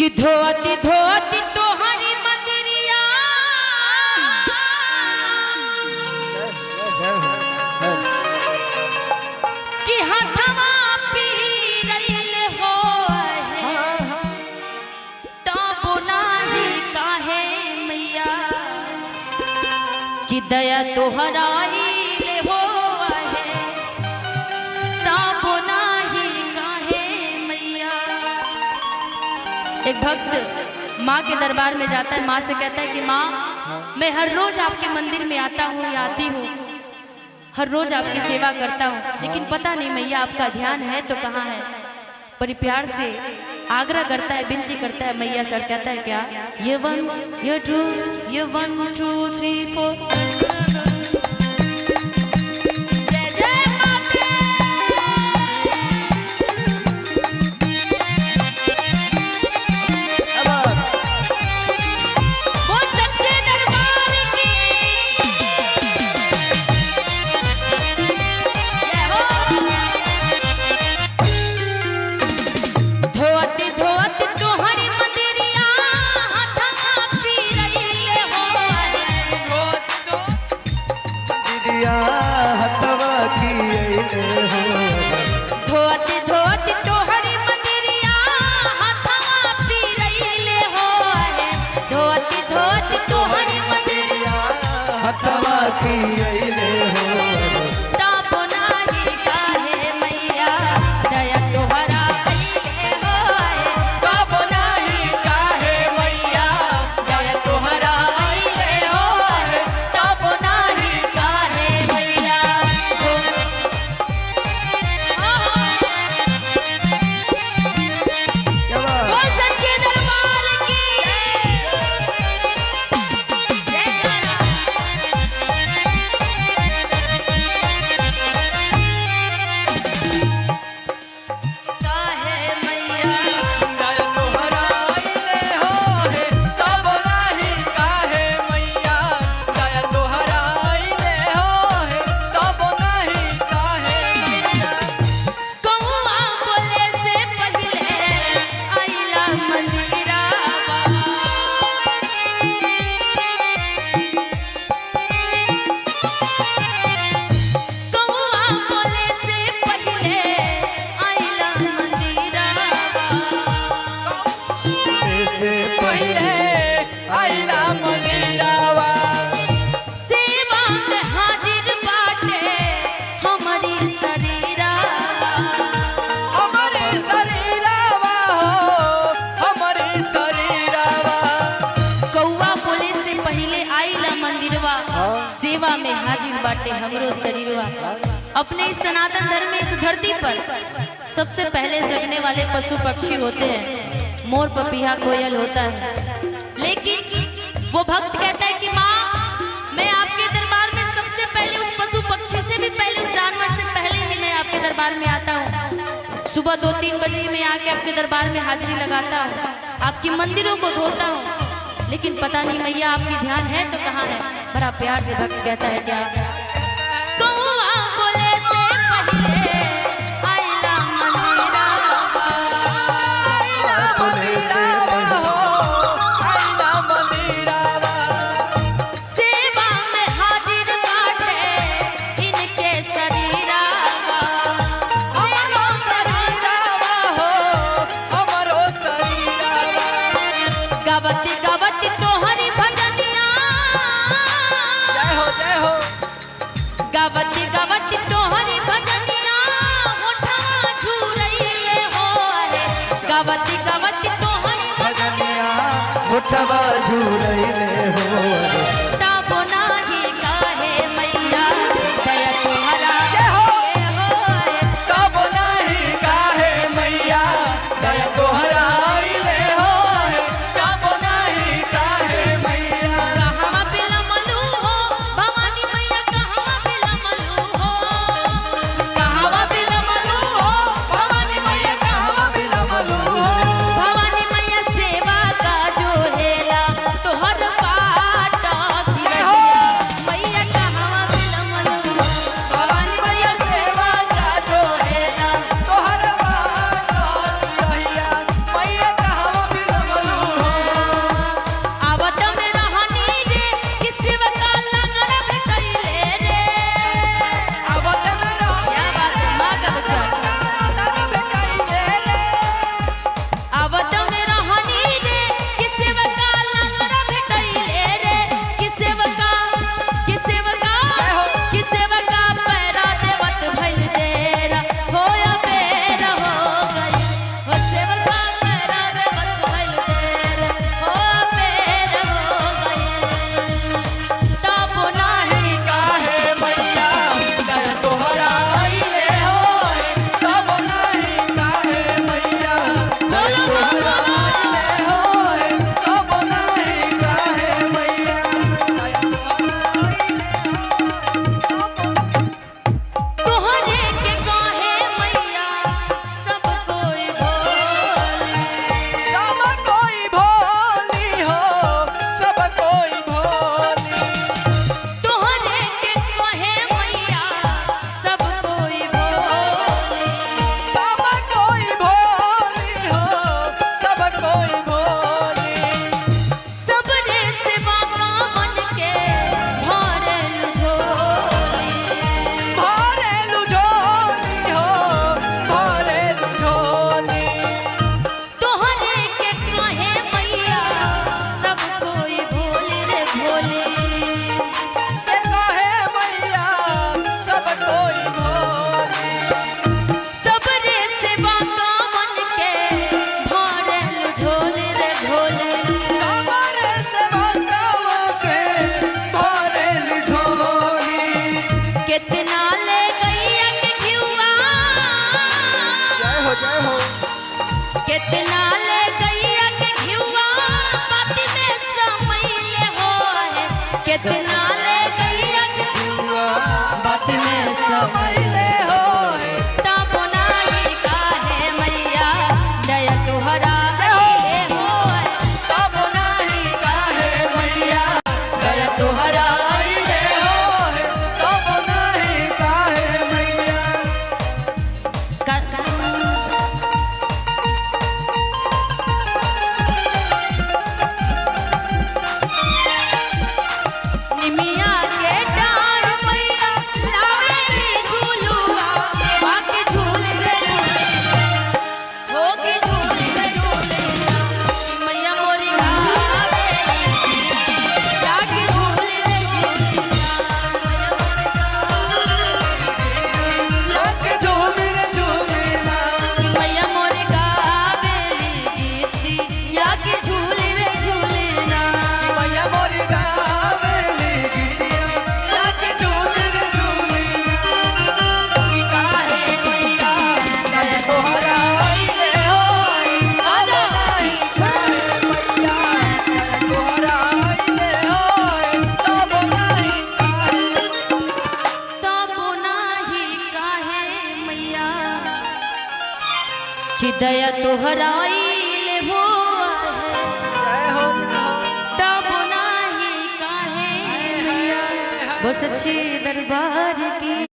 कि धोती धोती तोहरी मंदिरिया कि हथवा पीरैल हो तब नाही काहे मैया कि दया तोहरा हो तब नाही काहे मैया। एक भक्त माँ के दरबार में जाता है, माँ से कहता है कि माँ मैं हर रोज आपके मंदिर में आता हूँ या आती हूँ, हर रोज आपकी सेवा करता हूँ, लेकिन पता नहीं मैया आपका ध्यान है तो कहाँ है। बड़ी प्यार से आग्रह करता है, विनती करता है मैया सर। कहता है क्या ये 1 ये 2 ये 1 2 3 4 सेवा में हाजिर बाटे हमरो शरीरवा। अपने इस सनातन धर्म में इस धरती पर सबसे पहले जगने वाले पशु पक्षी होते हैं, मोर पपीहा कोयल होता है। लेकिन वो भक्त कहता है कि माँ मैं आपके दरबार में सबसे पहले उस पशु पक्षी से भी पहले, उस जानवर से पहले ही मैं आपके दरबार में आता हूँ। सुबह 2-3 बजे में आके आपके दरबार में हाजिरी लगाता हूँ, आपकी मंदिरों को धोता हूँ, लेकिन पता नहीं मैया आपकी ध्यान है तो कहाँ है। बड़ा प्यार से भक्त कहता है क्या कौवा बोले से पहले आइला मंदिरा बोले से आइला मंदिरा सेवा में हाजिर बाटे इनके शरीरा हमरो शरीरा हो हमरो शरीरा गावती गावती तोहरी भजनिया जय हो गावती गावती तोहरी भजनिया होठवा झूरैले हो है गावती गावती तोहरी भजनिया होठवा झूरैले हो ताबो नाही काहे मैया दया तोहरा हो ताबो नाही काहे मैया दया तोहरा हर मैले हो तब नाही काहे मैया दया तुहरा आइले होए तब नाही काहे मैया दया तुहरा आइले हो तब नाही काहे मैया निमिया के डार मैया लावेली झूलुआ बाकी झूल रे झूले हो के झूल रे झूले कि मैया मोरी गावेली लागे झूल रे झूले लाके झूमे रे झूमेना कि मैया मोरी गावेली गीती लागे झूल रे झूले ना मैया मोरी गावेली गीतिया लाके झूमे रे झूमेना काहे मैया दया तुहरा आइले हो आजा नहीं काहे मैया दया तुहरा आइले हो तब नहीं काहे तब नाही काहे मैया कि दया तोहराइले हो जय हो तब नाही काहे मैया बस अच्छे दरबार की